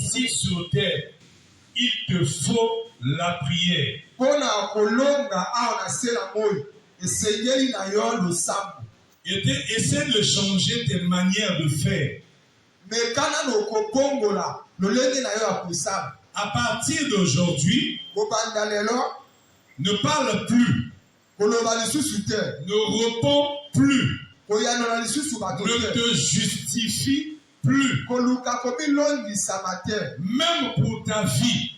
ici sur terre, il te faut la prière. Essaie de changer tes manières de faire. À partir d'aujourd'hui, ne parle plus. Ne réponds plus. Ne te justifie plus. Même pour ta vie.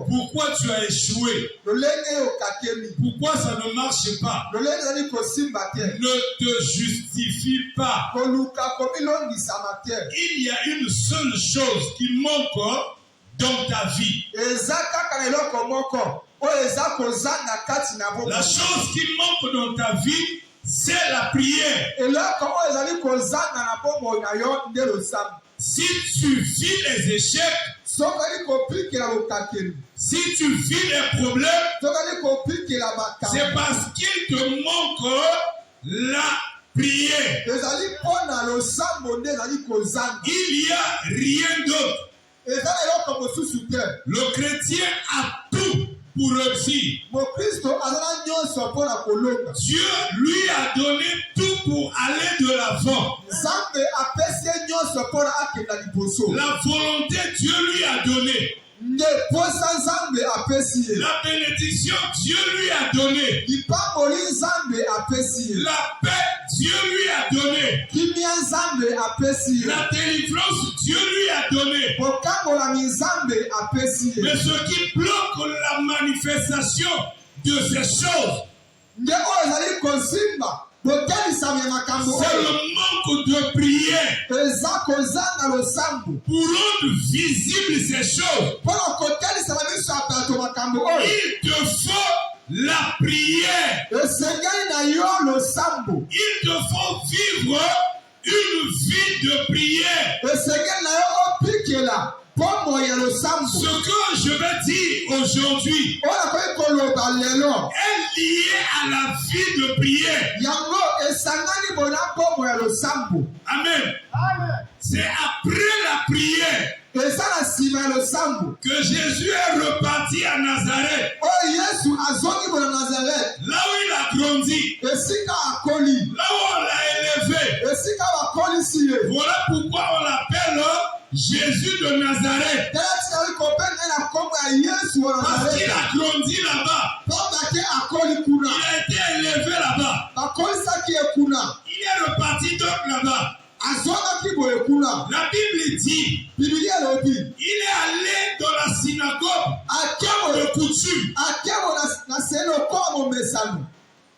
Pourquoi tu as échoué? Pourquoi ça ne marche pas? Ne te justifie pas. Il y a une seule chose qui manque dans ta vie. La chose qui manque dans ta vie, c'est la prière. Si tu vis les échecs, si tu vis les problèmes, c'est parce qu'il te manque la prière. Il n'y a rien d'autre. Le chrétien a tout pour réussir. Dieu lui a donné tout pour aller de l'avant. La volonté, Dieu lui a donné. La bénédiction, Dieu lui a donné. La paix, Dieu lui a donné. La délivrance, Dieu lui a donné. Mais ce qui bloque la manifestation de ces choses, c'est le manque de prière. Pour rendre visibles ces choses, il te faut la prière. Il te faut vivre une vie de prière. Ce que je vais dire aujourd'hui est lié à la vie de prière. Amen. C'est après la prière que Jésus est reparti à Nazareth. Là où il a grandi. Là où on l'a élevé. Voilà pourquoi on l'appelle Jésus de Nazareth. Parce qu'il a grandi là-bas. Il a été élevé là-bas. Il est reparti donc là-bas. La Bible dit, il est allé dans la synagogue de coutume.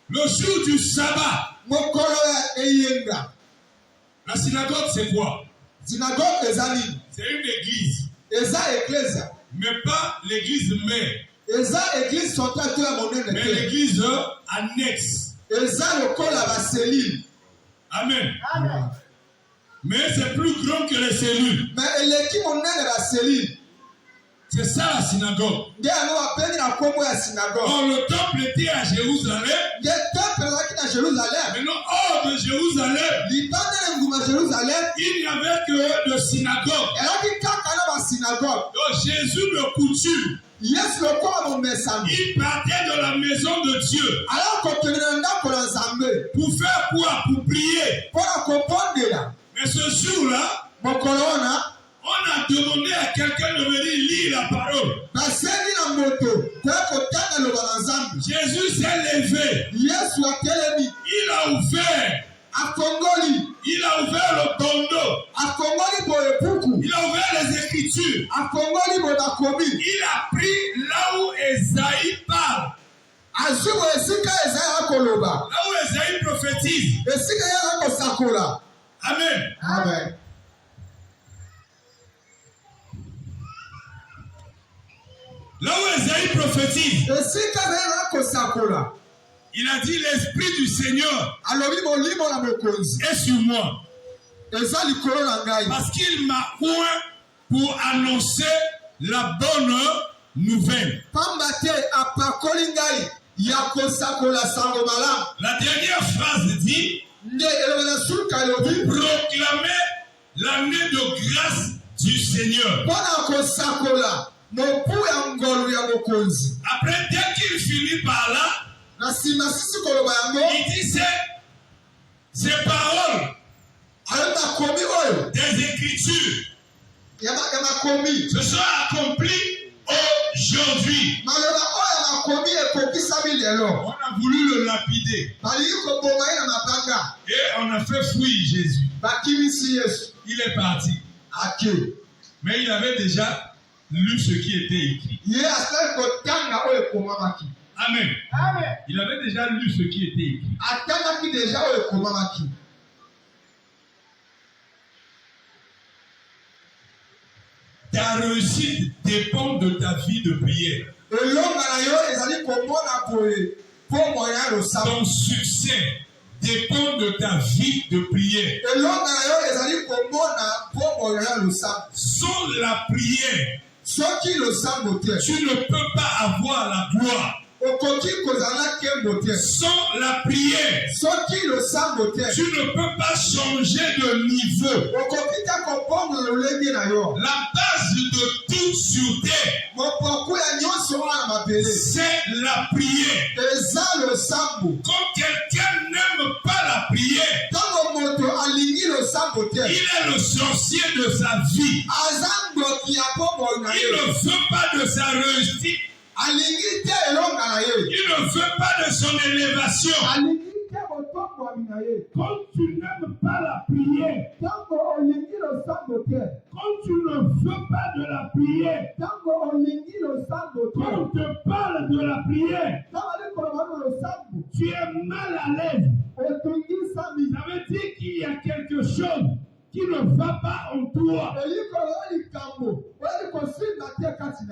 Le jour du sabbat. La synagogue, c'est quoi? C'est une église. Mais pas l'église mère. Mais l'église annexe. Amen. Mais c'est plus grand que les cellules. C'est ça la synagogue. Or, le temple était à Jérusalem. Maintenant, hors de Jérusalem, il n'y avait que de synagogue. Donc, Jésus de coutume, il partait de la maison de Dieu. Pour faire quoi? Pour prier. Mais ce jour-là, on a demandé à quelqu'un de venir lire la parole. Jésus s'est levé. Il a ouvert. Il a ouvert le bandeau. Il a ouvert les Écritures. Il a pris là où Esaïe parle. Là où Esaïe prophétise. Amen. Là où Esaïe prophétise, il a dit l'Esprit du Seigneur est sur moi. Parce qu'il m'a oint pour annoncer la bonne nouvelle. La dernière phrase dit proclamer l'année de grâce du Seigneur. Après, dès qu'il finit par là, il dit ces paroles des Écritures se sont accomplies aujourd'hui. On a voulu le lapider. Et on a fait fuir Jésus. Il est parti. Mais il avait déjà lu ce qui était écrit. Amen. Il avait déjà lu ce qui était écrit. Ta réussite dépend de ta vie de prière. Ton succès dépend de ta vie de prière. Sans la prière, tu ne peux pas avoir la gloire. Sans la prière, tu ne peux pas changer de niveau. La base de tout sur terre, c'est la prière. Quand quelqu'un n'aime pas la prière, il est le sorcier de sa vie. Il ne veut pas de sa réussite. Il ne veut pas de son élévation. Quand tu n'aimes pas la prière, quand tu ne veux pas de la prière, quand on te parle de la prière, tu es mal à l'aise. Ça veut dire qu'il y a quelque chose qui ne va pas en toi.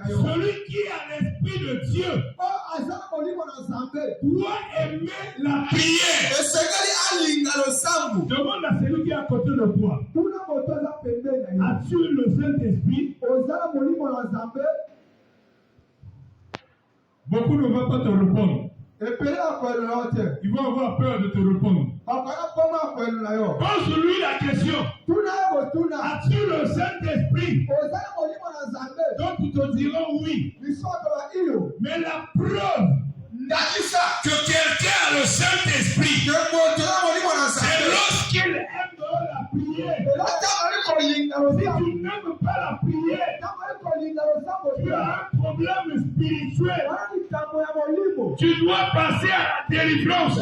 Celui qui a l'esprit de Dieu doit aimer la prière. Demande à celui qui est à côté de toi. As-tu le Saint-Esprit? Beaucoup ne vont pas te répondre. Ils vont avoir peur de te répondre. Pose-lui la question. As-tu le Saint-Esprit? Donc ils te diront oui. Mais la preuve que quelqu'un a le Saint-Esprit, c'est lorsqu'il aime la prière. Si tu n'aimes pas la prière, tu as un problème spirituel. Tu dois passer à la délivrance.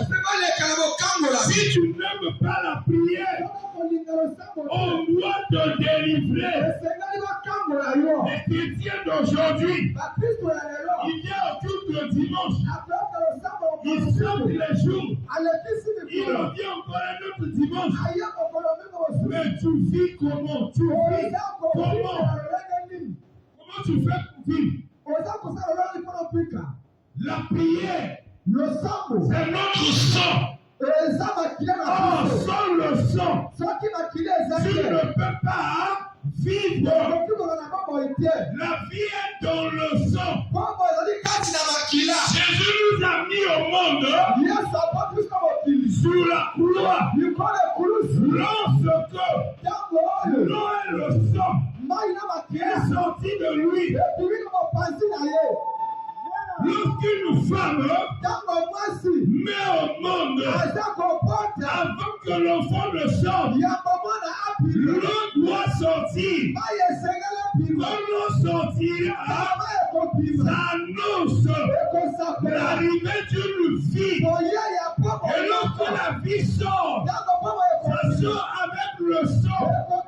Si tu n'aimes pas la prière, on doit te délivrer. Les chrétiens d'aujourd'hui, il y a autour de dimanche, ils sortent les jours, il revient encore un autre dimanche. Mais tu vis comment? Tu vis comment? Comment tu fais pour vivre? La prière, c'est notre sang. Sans le sang, tu ne peux pas vivre. La vie est dans le sang. Jésus nous a mis au monde sur la croix. Lorsque l'eau et le sang est sorti de lui, lorsqu'une femme met au monde avant que l'enfant ne sorte, l'eau doit sortir. Quand l'eau sortira, ça annonce l'arrivée d'une vie. Et lorsque la vie sort, ça sort avec le sang pour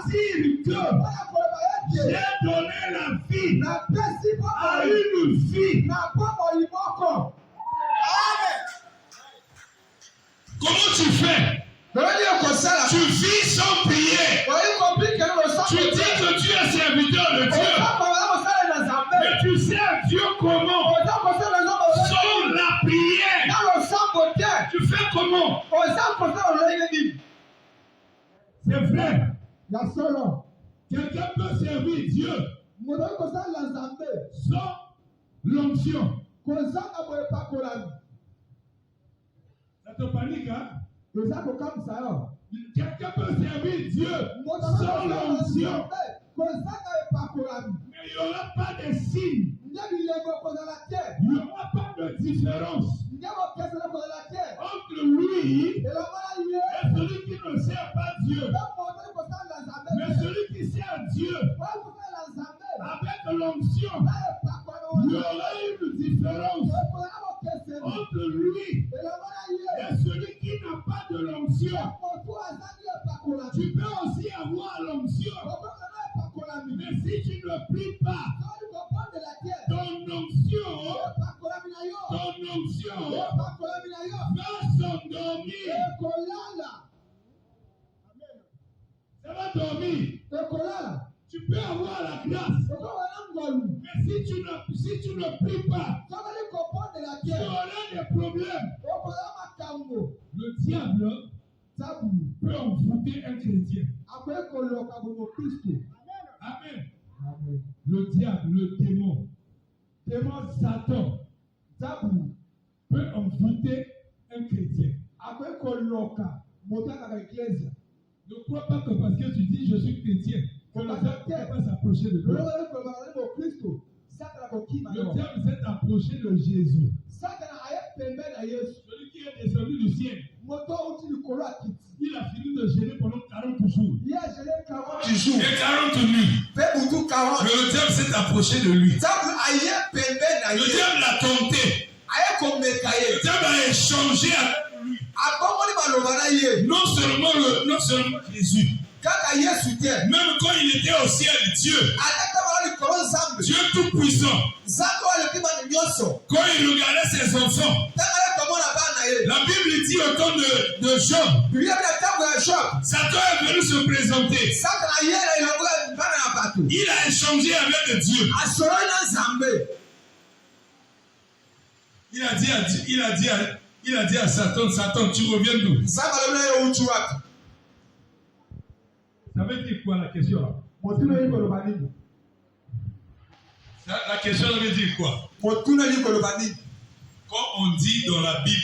dire que j'ai donné la vie à une vie. Comment tu fais? Tu vis sans prier. Tu dis que tu es serviteur de Dieu. Mais tu sers Dieu comment? Sans la prière. Tu fais comment? C'est vrai. Quelqu'un peut servir Dieu sans l'onction. Ça te panique, hein? Quelqu'un peut servir Dieu sans l'onction. séparation. Mais il n'y aura pas de signe. Il n'y aura pas de différence entre lui et celui qui ne sert pas Dieu. Mais celui qui sert Dieu avec l'onction, il y aura une différence entre lui et celui qui n'a pas de l'onction. Tu peux aussi avoir l'onction, mais si tu ne pries pas, ton onction va s'endormir. Ça va dormir. Tu peux avoir la grâce, mais si tu ne pries pas, tu auras des problèmes. Le diable peut envoûter un chrétien. Amen. Le diable, le démon Satan, peut envoûter un chrétien. Ne crois pas que parce que tu dis je suis chrétien, que le diable ne peut pas s'approcher de toi. Le diable s'est approché de Jésus. Celui qui est descendu du ciel. Il a fini de gêner pendant 40 jours. Et 40 nuits. Le diable s'est approché de lui. Le diable l'a tenté. Le diable a échangé avec lui. Non seulement Jésus. Même quand il était au ciel, Dieu tout-puissant, quand il regardait ses enfants, la Bible dit au temps de Job, Satan est venu se présenter. Il a échangé avec Dieu. Il a dit à Satan, tu reviens d'où? Ça veut dire quoi la question là? La question veut dire quoi? Quand on dit dans la Bible,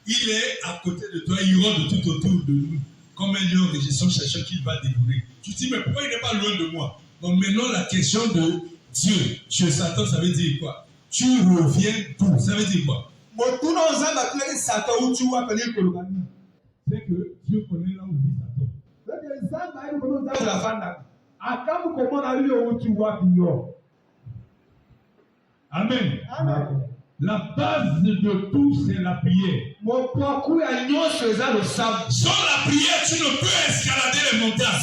il est à côté de toi, il rôde tout autour de nous, comme un lion régissant cherchant qu'il va dévorer. Tu te dis, mais pourquoi il n'est pas loin de moi? Donc maintenant, la question de Dieu chez Satan, ça veut dire quoi? Tu reviens d'où? Ça veut dire quoi? C'est que Dieu connaît là où vit Satan. Amen. La base de tout, c'est la prière. Sans la prière, tu ne peux escalader les montagnes.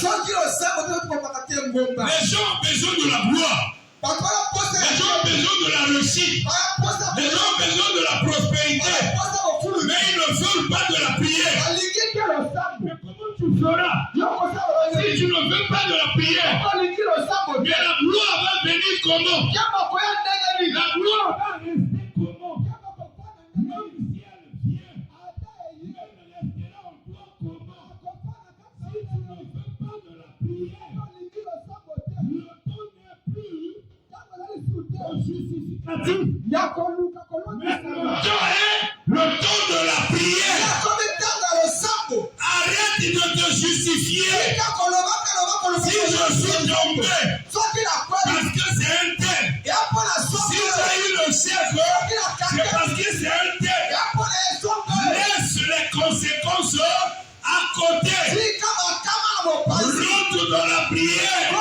Les gens ont besoin de la gloire. Les gens ont besoin de la réussite. Les gens ont besoin de la prospérité. Mais ils ne veulent pas de la prière. Mais comment tu feras si tu ne veux pas de la prière? Mais la gloire va venir comment? La gloire va rester comment? Même si elle vient, même restera en toi comment? Si tu ne veux pas de la prière, le temps n'est plus au justificatif. Mais le temps de la prière. Arrête de te justifier. Si je suis tombé, parce que c'est un tel. Si j'ai eu le chef, c'est parce que c'est un tel. Laisse les conséquences à côté. Rentre dans la prière.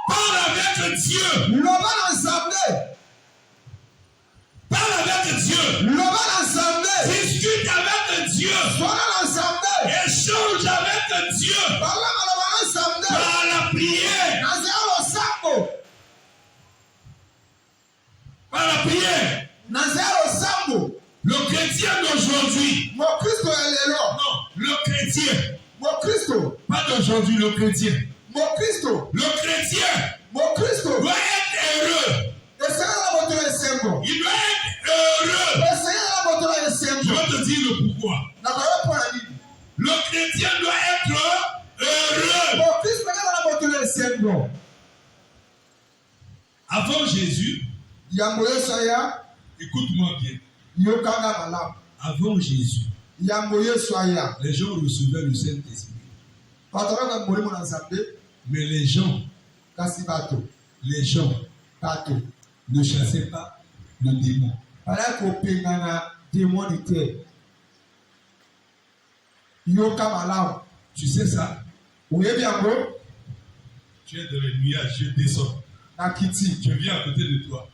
Parle avec Dieu. Parle avec Dieu. Discute avec Dieu. Échange avec Dieu. Par la prière. Par la prière. Le chrétien d'aujourd'hui. Non, le chrétien. Pas d'aujourd'hui, le chrétien. Le chrétien doit être heureux. Il doit être heureux. Je vais te dire le pourquoi. Le chrétien doit être heureux. Avant Jésus, écoute-moi bien. Avant Jésus, les gens recevaient le Saint-Esprit. Mais les gens ne chassaient pas le démon. Tu sais ça? Tu es dans les nuages, je descends. Je viens à côté de toi.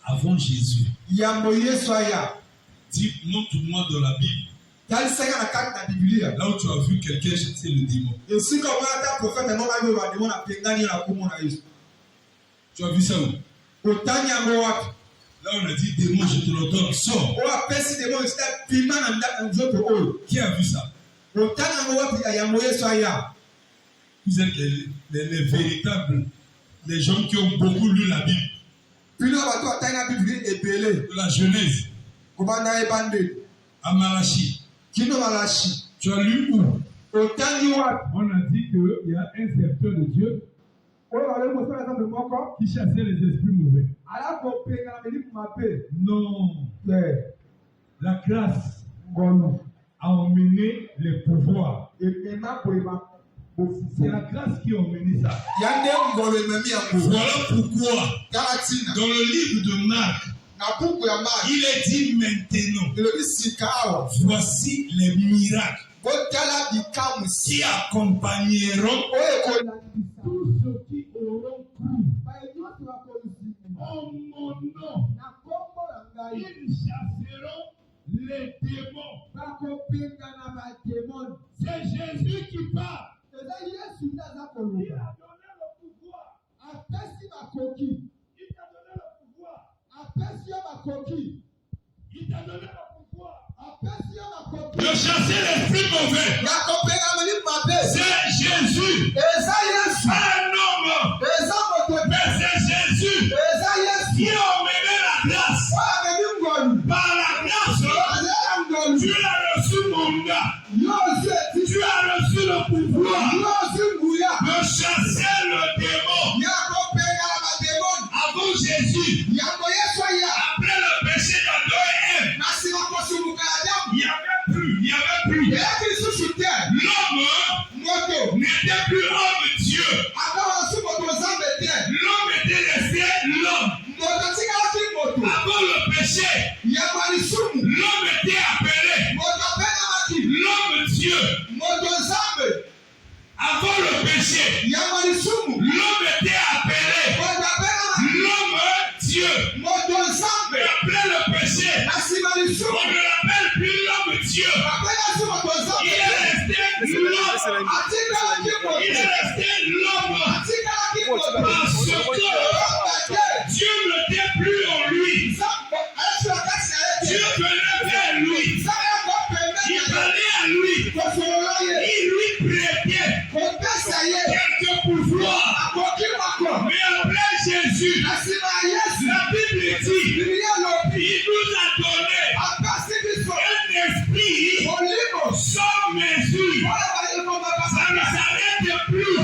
Avant Jésus, dis, montre-moi dans la Bible. Là où tu as vu quelqu'un chasser le démon. Tu as vu ça où? Là on a dit démon, je te le donne, sors. Qui a vu ça? Vous êtes les véritables, les gens qui ont beaucoup lu la Bible. De la Genèse à Malachi. Tu as lu où? On a dit qu'il y a un serviteur de Dieu qui chassait les esprits mauvais. Non. La grâce a emmené les pouvoirs. C'est la grâce qui a emmené ça. Voilà pourquoi, dans le livre de Marc, il est dit maintenant, voici les miracles qui accompagneront tous ceux qui auront cru en mon nom. Ils chasseront les démons. C'est Jésus qui parle. Il a donné le pouvoir. Il t'a donné le pouvoir. Il t'a donné le pouvoir de chasser l'esprit mauvais. C'est Jésus. Un homme. Mais c'est Jésus qui a emmené la grâce. Par la grâce, tu as reçu mon gars. Tu as reçu le pouvoir de chasser le démon. Avant Jésus, après le péché d'Adam et Ève, il n'y avait plus. L'homme n'était plus homme Dieu. L'homme était resté l'homme. Avant le péché, l'homme était appelé l'homme Dieu. Avant le péché, l'homme était appelé l'homme Dieu. Mais après le péché, on ne l'appelle plus l'homme Dieu. Il est resté l'homme. Il est resté l'homme. Parce que Dieu n'était plus en lui. Dieu venait vers lui. Il parlait à lui. Il lui prêtait quelques pouvoirs. Mais après Jésus, la Bible dit, il nous a donné un esprit sans mesure. Ça ne s'arrête plus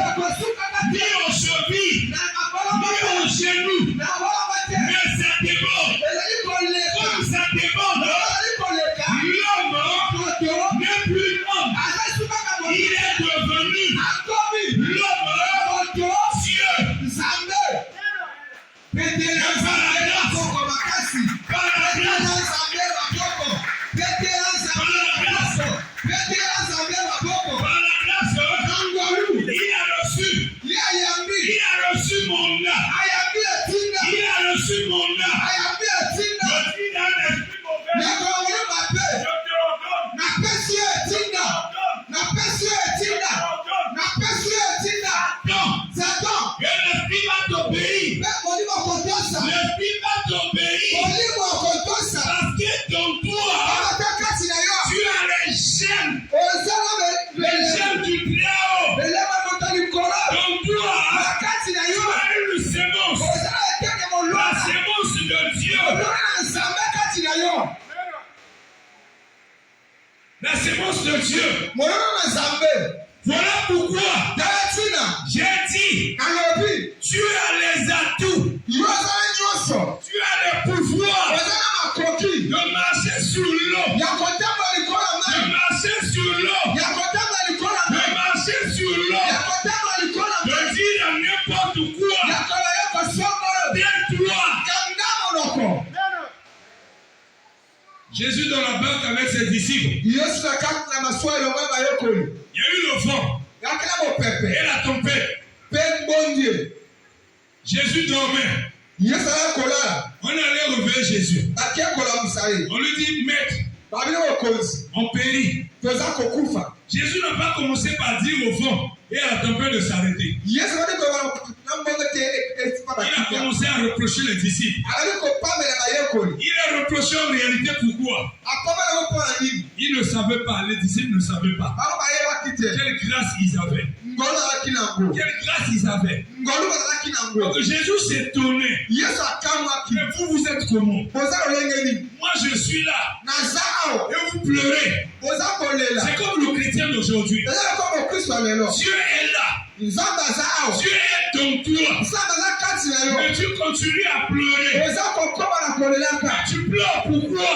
ni aux chevilles, ni aux genoux. Mais ça déborde. Comme ça déborde, l'homme n'est plus l'homme. Il est devenu l'homme Dieu. Par la grâce, il a reçu mon âme. Il a reçu mon âme. Je suis dans l'esprit mauvais. Je te Attends, que l'esprit va t'obéir. L'esprit va t'obéir. Parce que dans toi, tu as les gemmes du Très-Haut. Dans toi, tu as une sémence. La sémence de Dieu. La sémence de Dieu. Voilà pourquoi j'ai dit, tu as les atouts, tu as le pouvoir de marcher sur l'eau, de marcher sur l'eau, Jésus dans la barque avec ses disciples. Il y a eu le vent et la tempête. Jésus dormait. On allait réveiller Jésus. On lui dit, maître, on périt. Jésus n'a pas commencé par dire au vent et à la tempête de s'arrêter. Il a commencé à reprocher les disciples. Il a reproché en réalité pourquoi? Ils ne savaient pas, les disciples ne savaient pas. Quelle grâce ils avaient. Quelle grâce ils avaient. Donc Jésus s'étonnait. Mais vous êtes comment? Moi je suis là. Et vous pleurez. C'est comme le chrétien d'aujourd'hui. Dieu est là. Dieu est dans toi. Mais tu continues à pleurer. Tu pleures pourquoi?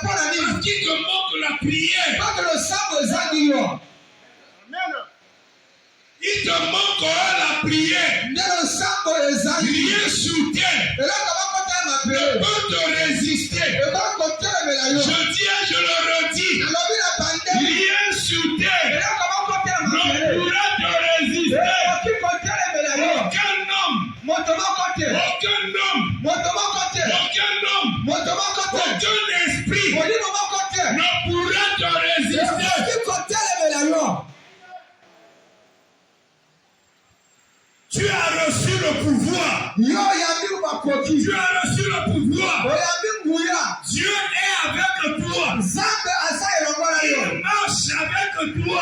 Parce qu'il te manque la prière. Il te manque la prière. Rien sur terre ne peut te résister. Je dis et je le redis. Rien sur terre ne pourra te résister. Aucun homme, aucun esprit ne pourra te résister. Tu as reçu le pouvoir. Tu as reçu le pouvoir. Dieu est avec toi. Il marche avec toi.